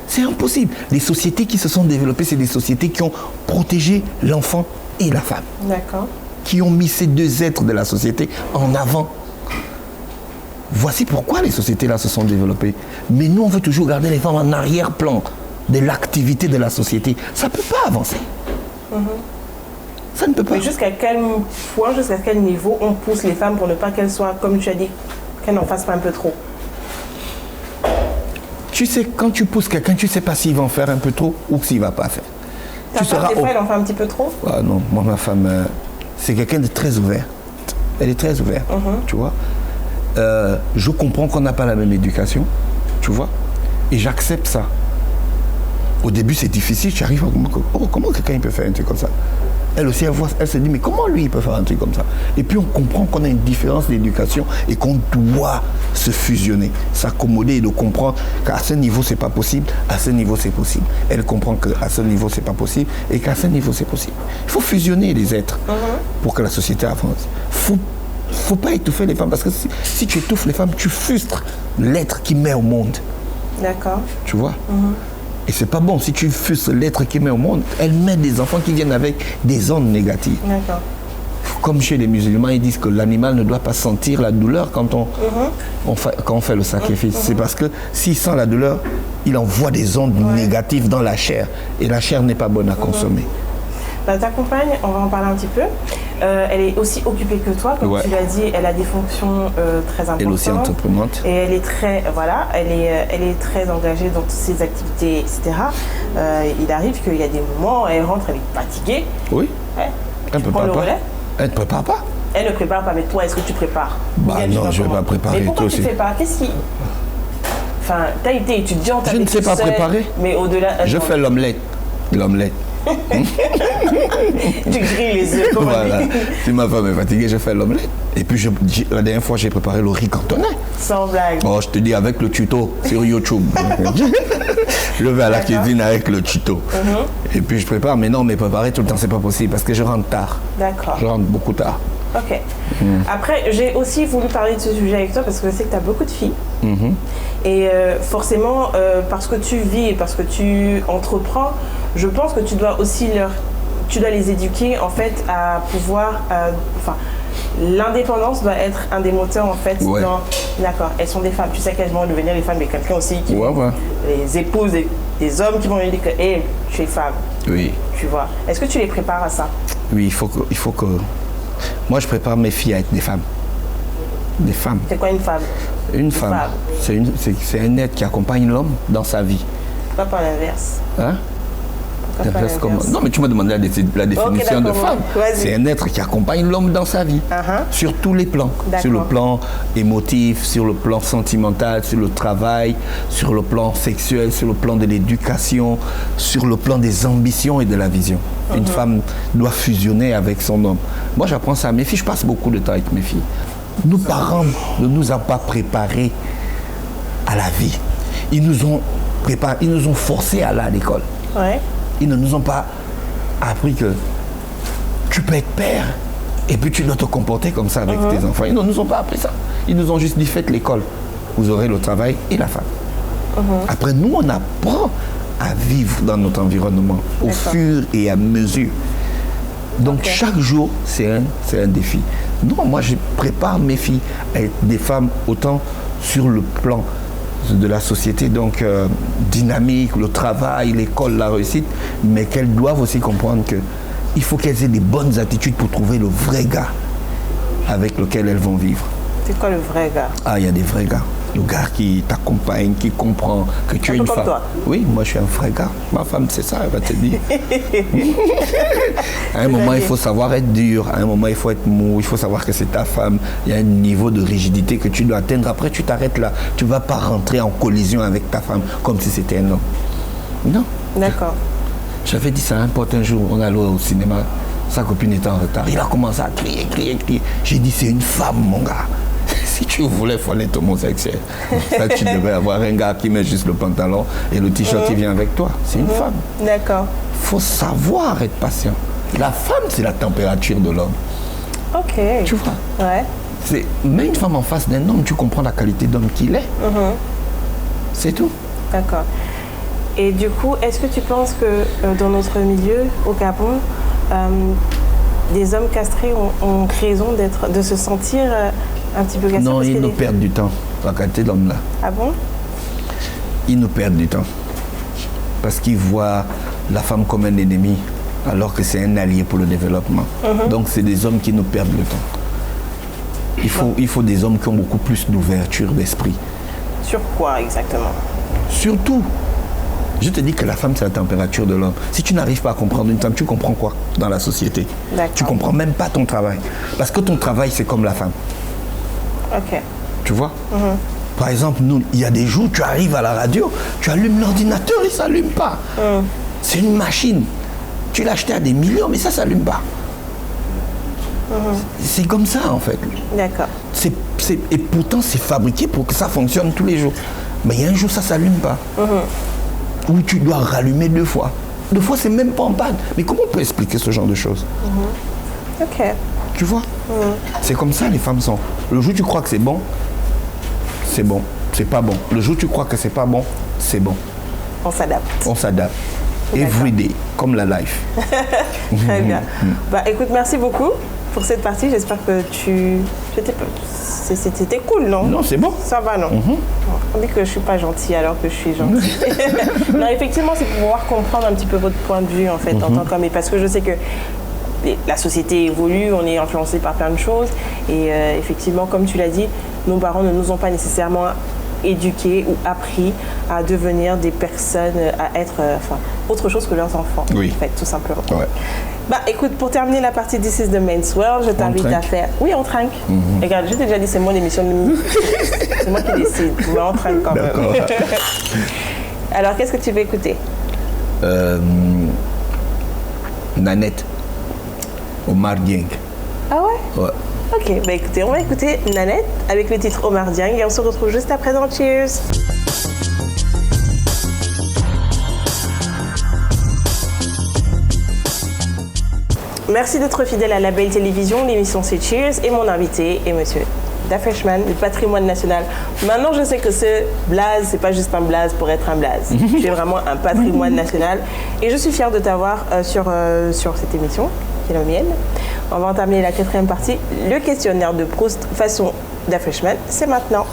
C'est impossible. Les sociétés qui se sont développées, c'est des sociétés qui ont protégé l'enfant et la femme. D'accord. Qui ont mis ces deux êtres de la société en avant. Voici pourquoi les sociétés-là se sont développées. Mais nous, on veut toujours garder les femmes en arrière-plan de l'activité de la société. Ça ne peut pas avancer. Ça ne peut pas. Mais jusqu'à quel point, jusqu'à quel niveau on pousse les femmes pour ne pas qu'elles soient, comme tu as dit, qu'elles n'en fassent pas un peu trop? Tu sais, quand tu pousses quelqu'un, tu ne sais pas s'il va en faire un peu trop ou s'il ne va pas faire. Ta femme, des fois, elle en fait un petit peu trop? Ah non, moi, ma femme, c'est quelqu'un de très ouvert. Elle est très ouverte, tu vois. Je comprends qu'on n'a pas la même éducation, tu vois, et j'accepte ça. Au début, c'est difficile, tu arrives à comment quelqu'un peut faire un truc comme ça? Elle aussi, elle se dit, mais comment lui, il peut faire un truc comme ça? Et puis, on comprend qu'on a une différence d'éducation et qu'on doit se fusionner, s'accommoder et de comprendre qu'à ce niveau, c'est pas possible, à ce niveau, c'est possible. Elle comprend qu'à ce niveau, c'est pas possible et qu'à ce niveau, c'est possible. Il faut fusionner les êtres pour que la société avance. Faut pas étouffer les femmes, parce que si tu étouffes les femmes, tu frustres l'être qui met au monde. D'accord. Tu vois? Et c'est pas bon. Si tu frustres l'être qui met au monde, elle met des enfants qui viennent avec des ondes négatives. D'accord. Comme chez les musulmans, ils disent que l'animal ne doit pas sentir la douleur quand on fait le sacrifice. C'est parce que s'il sent la douleur, il envoie des ondes négatives dans la chair. Et la chair n'est pas bonne à consommer. Bah, ta compagne, on va en parler un petit peu. Elle est aussi occupée que toi, comme tu l'as dit, elle a des fonctions très importantes. Elle est aussi entreprenante. Et elle est très, elle est très engagée dans toutes ses activités, etc. Il arrive qu'il y a des moments où elle rentre, elle est fatiguée. Oui. Elle ne prépare pas. Elle ne prépare pas. Elle ne prépare pas, mais toi, est-ce que tu prépares? Bah non, je ne vais pas préparer. Mais pourquoi tu ne fais pas? Qu'est-ce qui... Enfin, tu as été étudiante. Je ne sais pas préparer. Mais au-delà... Je fais l'omelette. L'omelette. Tu grilles les yeux. Voilà. Si ma femme est fatiguée, je fais l'omelette. Et puis la dernière fois, j'ai préparé le riz cantonais. Sans blague. Oh, je te dis avec le tuto sur YouTube. Je vais à la cuisine avec le tuto. Et puis je prépare. Mais non, mais préparer tout le temps, c'est pas possible parce que je rentre tard. D'accord. Je rentre beaucoup tard. Ok. Après, j'ai aussi voulu parler de ce sujet avec toi parce que je sais que tu as beaucoup de filles. Et forcément, parce que tu vis et parce que tu entreprends, je pense que tu dois aussi les éduquer en fait à pouvoir... l'indépendance doit être un des moteurs en fait dans... D'accord, elles sont des femmes. Tu sais qu'elles vont devenir des femmes, mais quelqu'un aussi qui... Les épouses des hommes qui vont lui dire que hey, tu es femme. Oui. Tu vois. Est-ce que tu les prépares à ça? Oui, il faut que... Moi, je prépare mes filles à être des femmes. Des femmes. C'est quoi une femme? Une femme. C'est un être qui accompagne l'homme dans sa vie. Pourquoi pas l'inverse? Hein? Non, mais tu m'as demandé la définition de femme. C'est un être qui accompagne l'homme dans sa vie. Sur tous les plans. Sur le plan émotif, sur le plan sentimental, sur le travail, sur le plan sexuel, sur le plan de l'éducation, sur le plan des ambitions et de la vision. Une femme doit fusionner avec son homme. Moi, j'apprends ça à mes filles. Je passe beaucoup de temps avec mes filles. Nos parents ne nous ont pas préparés à la vie. Ils nous ont forcés à aller à l'école. Ils ne nous ont pas appris que tu peux être père et puis tu dois te comporter comme ça avec tes enfants. Ils ne nous ont pas appris ça. Ils nous ont juste dit faites l'école. Vous aurez le travail et la femme. Après, nous, on apprend à vivre dans notre environnement au fur et à mesure. Donc chaque jour, c'est un défi. Non, moi, je prépare mes filles à être des femmes autant sur le plan de la société, donc dynamique, le travail, l'école, la réussite, mais qu'elles doivent aussi comprendre qu'il faut qu'elles aient des bonnes attitudes pour trouver le vrai gars avec lequel elles vont vivre. C'est quoi le vrai gars? Ah, il y a des vrais gars. Le gars qui t'accompagne, qui comprend que tu es une femme. Toi. Oui, moi je suis un vrai gars. Ma femme, c'est ça, elle va te dire. À un moment, il faut savoir être dur. À un moment, il faut être mou. Il faut savoir que c'est ta femme. Il y a un niveau de rigidité que tu dois atteindre. Après, tu t'arrêtes là. Tu ne vas pas rentrer en collision avec ta femme comme si c'était un homme. Non. D'accord. J'avais dit ça à un pote un jour. On allait au cinéma. Sa copine était en retard. Il a commencé à crier. J'ai dit, c'est une femme, mon gars. Si tu voulais, il fallait être homosexuel. Ça, tu devais avoir un gars qui met juste le pantalon et le t-shirt qui vient avec toi. C'est une femme. D'accord. Il faut savoir être patient. La femme, c'est la température de l'homme. Ok. Tu vois? Ouais. Mets une femme en face d'un homme, tu comprends la qualité d'homme qu'il est. C'est tout. D'accord. Et du coup, est-ce que tu penses que dans notre milieu, au Gabon, des hommes castrés ont raison de se sentir un petit peu castrés? Non, ils nous perdent du temps, la qualité d'homme là. Ah bon? Ils nous perdent du temps. Parce qu'ils voient la femme comme un ennemi, alors que c'est un allié pour le développement. Donc c'est des hommes qui nous perdent le temps. Il faut des hommes qui ont beaucoup plus d'ouverture d'esprit. Sur quoi exactement? Surtout, je te dis que la femme, c'est la température de l'homme. Si tu n'arrives pas à comprendre une femme, tu comprends quoi dans la société? Tu comprends même pas ton travail. Parce que ton travail, c'est comme la femme. Ok. Tu vois? Par exemple, nous, il y a des jours, tu arrives à la radio, tu allumes l'ordinateur, il ne s'allume pas. C'est une machine. Tu l'as acheté à des millions, mais ça ne s'allume pas. C'est comme ça, en fait. D'accord. Et pourtant, c'est fabriqué pour que ça fonctionne tous les jours. Mais il y a un jour, ça ne s'allume pas. Ou tu dois rallumer 2 fois. 2 fois, c'est même pas en panne. Mais comment on peut expliquer ce genre de choses? Ok. Tu vois? C'est comme ça, les femmes sont. Le jour où tu crois que c'est bon, c'est bon. C'est pas bon. Le jour où tu crois que c'est pas bon, c'est bon. On s'adapte. On s'adapte. Every day, comme la life. Très bien. Bah, écoute, merci beaucoup pour cette partie. J'espère que c'était cool, non? Non, c'est bon. Ça va, non? On dit que je suis pas gentille alors que je suis gentille. Non, effectivement, c'est pour pouvoir comprendre un petit peu votre point de vue, en fait, en tant qu'homme. Et parce que je sais que la société évolue, on est influencé par plein de choses. Et effectivement, comme tu l'as dit, nos parents ne nous ont pas nécessairement éduqués ou appris à devenir des personnes, à être autre chose que leurs enfants. Oui. En fait, tout simplement. Ouais. Bah, écoute, pour terminer la partie This is the Men's World, je t'invite à faire... Oui, on trinque. Regarde, je t'ai déjà dit, c'est mon émission de minuit. C'est moi qui décide, mais on trinque quand même. Alors, qu'est-ce que tu veux écouter? Nanette. Omar Dieng. Ah ouais? Ouais. Ok, bah écoutez, on va écouter Nanette avec le titre Omar Dieng et on se retrouve juste après dans Cheers. Merci d'être fidèle à la Belle Télévision, l'émission c'est Cheers et mon invité est monsieur Dafreshman du patrimoine national. Maintenant je sais que ce blaze, c'est pas juste un blaze pour être un blaze. Tu es vraiment un patrimoine national et je suis fière de t'avoir sur cette émission qui est la mienne. On va entamer la 4e partie, le questionnaire de Proust façon Dafreshman, c'est maintenant.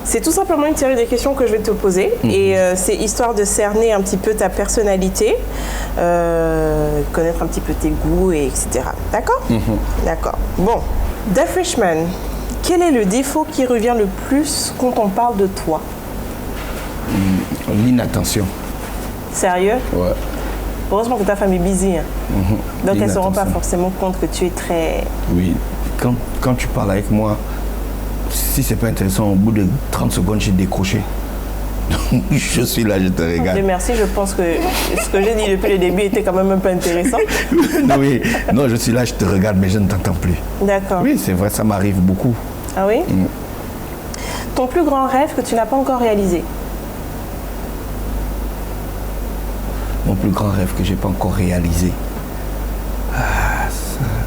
C'est tout simplement une série de questions que je vais te poser et c'est histoire de cerner un petit peu ta personnalité, connaître un petit peu tes goûts, et etc. D'accord? D'accord. Bon, Dafreshman, quel est le défaut qui revient le plus quand on parle de toi? L'inattention. Sérieux? Ouais. Heureusement que ta femme est busy. Hein. Donc elle ne se rend pas forcément compte que tu es très... Oui. Quand tu parles avec moi, si c'est pas intéressant, au bout de 30 secondes, j'ai décroché. Je suis là, je te regarde. Dieu merci, je pense que ce que j'ai dit depuis le début était quand même un peu intéressant. Oui, non, je suis là, je te regarde, mais je ne t'entends plus. D'accord. Oui, c'est vrai, ça m'arrive beaucoup. Ah oui? Ton plus grand rêve que tu n'as pas encore réalisé? Mon plus grand rêve que je n'ai pas encore réalisé.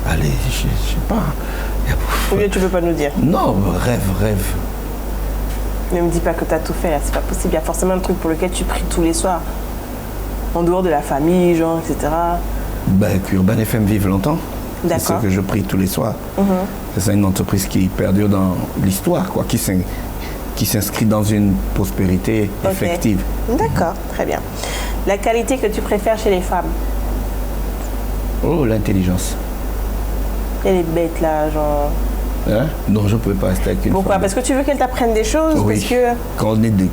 Allez, je ne sais pas. Ou bien tu ne peux pas nous dire? Non, rêve. Ne me dis pas que tu as tout fait là, c'est pas possible. Il y a forcément un truc pour lequel tu pries tous les soirs. En dehors de la famille, genre, etc. Ben, qu'Urban FM vive longtemps. D'accord. C'est ce que je prie tous les soirs. C'est une entreprise qui perdure dans l'histoire, quoi, qui s'inscrit dans une prospérité effective. D'accord, très bien. La qualité que tu préfères chez les femmes? Oh, l'intelligence. Elle est bête là, genre. Hein? Non, je ne peux pas rester avec une Pourquoi? femme. Parce que tu veux qu'elle t'apprenne des choses? Oui. Parce que...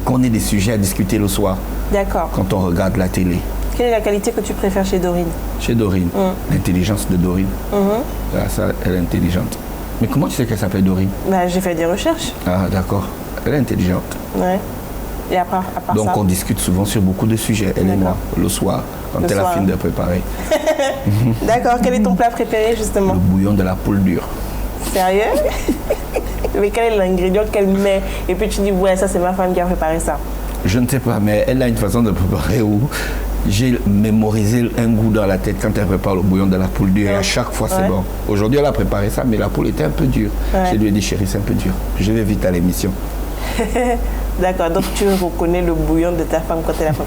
Qu'on ait des sujets à discuter le soir. D'accord. Quand on regarde la télé. Quelle est la qualité que tu préfères chez Dorine? Chez Dorine. L'intelligence de Dorine. Ah, ça, elle est intelligente. Mais comment tu sais qu'elle s'appelle Dorine? Bah, j'ai fait des recherches. Ah, d'accord. Elle est intelligente. Ouais. Et à part Donc, ça? on discute souvent sur beaucoup de sujets, elle et moi, le soir, quand elle a fini de préparer. D'accord. Quel est ton plat préféré, justement? Le bouillon de la poule dure. Sérieux? Mais quel est l'ingrédient qu'elle met? Et puis tu dis, ouais, ça, c'est ma femme qui a préparé ça. Je ne sais pas, mais elle a une façon de préparer où j'ai mémorisé un goût dans la tête quand elle prépare le bouillon de la poule dure. Et à chaque fois, c'est bon. Aujourd'hui, elle a préparé ça, mais la poule était un peu dure. Je lui ai dit, chérie, c'est un peu dur. Je vais vite à l'émission. D'accord, donc tu reconnais le bouillon de ta femme quand elle a fait.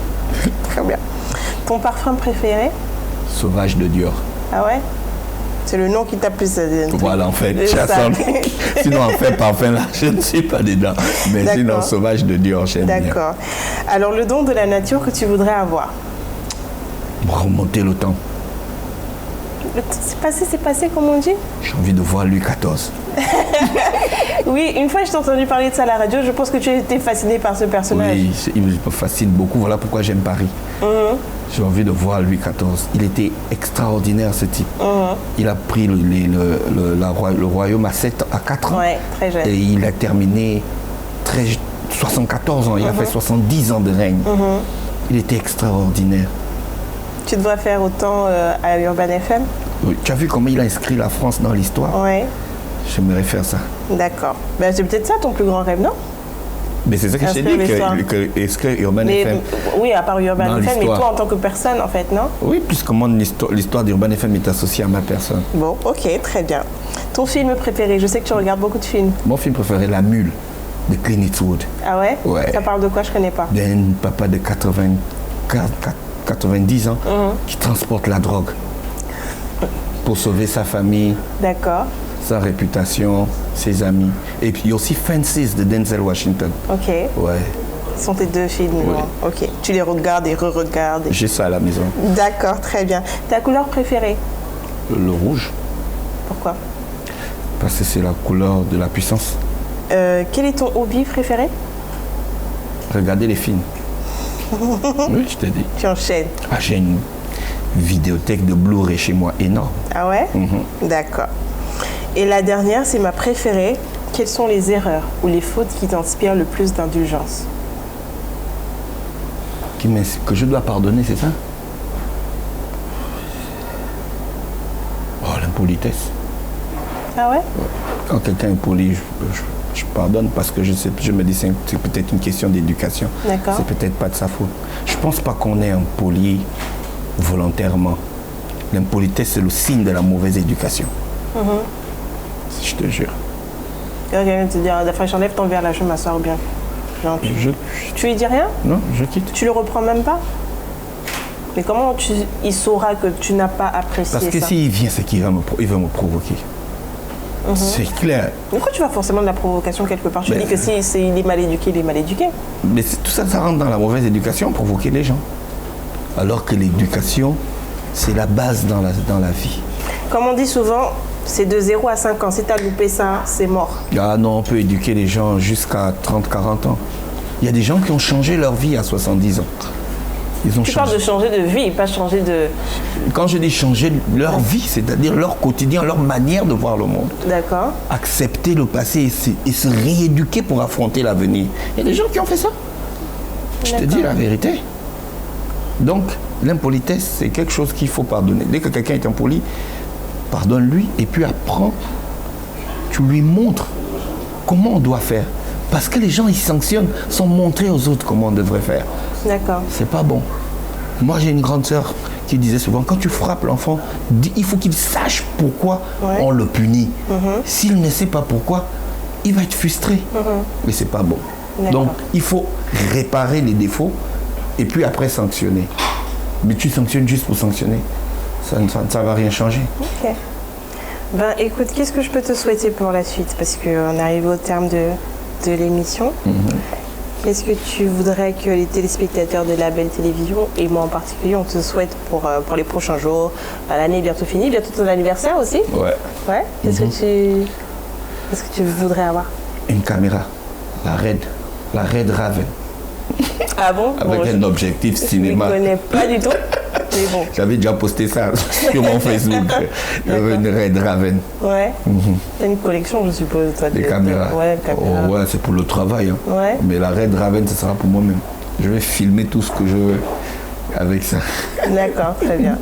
Très bien. Ton parfum préféré? Sauvage de Dior. Ah ouais? C'est le nom qui t'a plus... Voilà, en fait, sinon, en fait, parfum là, je ne suis pas dedans. Mais sinon, Sauvage de Dior, j'aime bien. D'accord. Alors, le don de la nature que tu voudrais avoir? Remonter le temps. C'est passé, comme on dit? J'ai envie de voir Louis XIV. Oui, une fois je t'ai entendu parler de ça à la radio, je pense que tu as été fasciné par ce personnage. Oui, il me fascine beaucoup, voilà pourquoi j'aime Paris. J'ai envie de voir Louis XIV. Il était extraordinaire, ce type. Il a pris le royaume à 4 ans. Ouais, très jeune. Et il a terminé 74 ans, il a fait 70 ans de règne. Il était extraordinaire. Tu devrais faire autant à Urban FM? Oui. Tu as vu comment il a inscrit la France dans l'histoire? Oui. J'aimerais faire ça. D'accord. Ben, c'est peut-être ça ton plus grand rêve, non? Mais c'est ça que je t'ai dit, que inscrire Urban FM. Oui, à part Urban FM, mais toi en tant que personne, en fait, non? Oui, puisque l'histoire d'Urban FM est associée à ma personne. Bon, ok, très bien. Ton film préféré? Je sais que tu regardes beaucoup de films. Mon film préféré, La Mule, de Clint Eastwood. Ah ouais? Ouais. Ça parle de quoi? Je connais pas. D'un papa de 90 ans qui transporte la drogue pour sauver sa famille. D'accord. Sa réputation, ses amis. Et puis il y a aussi Fences de Denzel Washington. Ok. Ouais. Ce sont tes deux films. Oui. Ok. Tu les regardes et re-regardes. J'ai ça à la maison. D'accord, très bien. Ta couleur préférée? Le rouge. Pourquoi? Parce que c'est la couleur de la puissance. Quel est ton hobby préféré? Regarder les films. Oui, je t'ai dit. Tu enchaînes. Ah, j'ai une vidéothèque de Blu-ray chez moi énorme. Ah ouais? D'accord. Et la dernière, c'est ma préférée. Quelles sont les erreurs ou les fautes qui t'inspirent le plus d'indulgence? Que je dois pardonner, c'est ça? Oh, l'impolitesse. Ah ouais? Quand quelqu'un est poli, je pardonne parce que je me dis que c'est peut-être une question d'éducation. D'accord. C'est peut-être pas de sa faute. Je pense pas qu'on est impoli volontairement. L'impolitesse, c'est le signe de la mauvaise éducation. Je te jure. Quelqu'un vient te dire, enfin, j'enlève ton verre là, je vais m'asseoir bien. Genre, tu lui dis rien? Non, je quitte. Tu le reprends même pas? Mais comment il saura que tu n'as pas apprécié ça? Parce que s'il vient, c'est qu'il va me provoquer. C'est clair. Mais pourquoi tu vas forcément de la provocation quelque part? Tu dis que il est mal éduqué, il est mal éduqué. Mais tout ça, ça rentre dans la mauvaise éducation, provoquer les gens. Alors que l'éducation, c'est la base dans la vie. Comme on dit souvent, c'est de 0 à 5 ans. Si tu as loupé ça, c'est mort. Ah non, on peut éduquer les gens jusqu'à 30, 40 ans. Il y a des gens qui ont changé leur vie à 70 ans. Tu parles de changer de vie, pas changer de... Quand je dis changer leur vie, c'est-à-dire leur quotidien, leur manière de voir le monde. D'accord. Accepter le passé et se rééduquer pour affronter l'avenir. Il y a des gens qui ont fait ça. Je te dis la vérité. Donc, l'impolitesse, c'est quelque chose qu'il faut pardonner. Dès que quelqu'un est impoli, pardonne-lui et puis apprends. Tu lui montres comment on doit faire. Parce que les gens, ils sanctionnent sans montrer aux autres comment on devrait faire. D'accord. C'est pas bon. Moi, j'ai une grande sœur qui disait souvent, quand tu frappes l'enfant, il faut qu'il sache pourquoi on le punit. S'il ne sait pas pourquoi, il va être frustré. Mais c'est pas bon. Donc, il faut réparer les défauts et puis après sanctionner. Mais tu sanctionnes juste pour sanctionner. Ça ne va rien changer. Ok. Ben, écoute, qu'est-ce que je peux te souhaiter pour la suite? Parce qu'on arrive au terme de l'émission. Qu'est-ce que tu voudrais que les téléspectateurs de La Belle Télévision, et moi en particulier, on te souhaite pour les prochains jours? L'année est bientôt finie, bientôt ton anniversaire aussi. Ouais. Ouais. Qu'est-ce que tu voudrais avoir? Une caméra, la Red Raven. Ah bon? Avec un objectif cinéma. Je ne connais pas du tout. Mais bon. J'avais déjà posté ça sur mon Facebook. Une Red Raven. Ouais. T'as une collection, je suppose. Toi, des caméras. Ouais, caméras. Oh, ouais, c'est pour le travail. Hein. Ouais. Mais la Red Raven, ce sera pour moi-même. Je vais filmer tout ce que je veux avec ça. D'accord, très bien.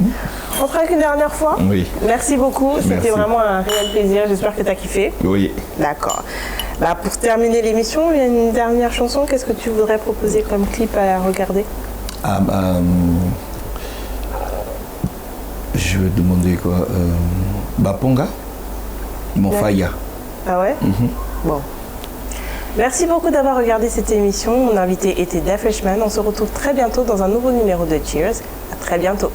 On fera qu'une dernière fois. Oui. Merci beaucoup. C'était vraiment un réel plaisir. J'espère que tu as kiffé. Oui. D'accord. Pour terminer l'émission, il y a une dernière chanson. Qu'est-ce que tu voudrais proposer comme clip à regarder? Je vais demander quoi Baponga Mofaya. Ah ouais? Bon. Merci beaucoup d'avoir regardé cette émission. Mon invité était Da Freshman. On se retrouve très bientôt dans un nouveau numéro de Cheers. À très bientôt.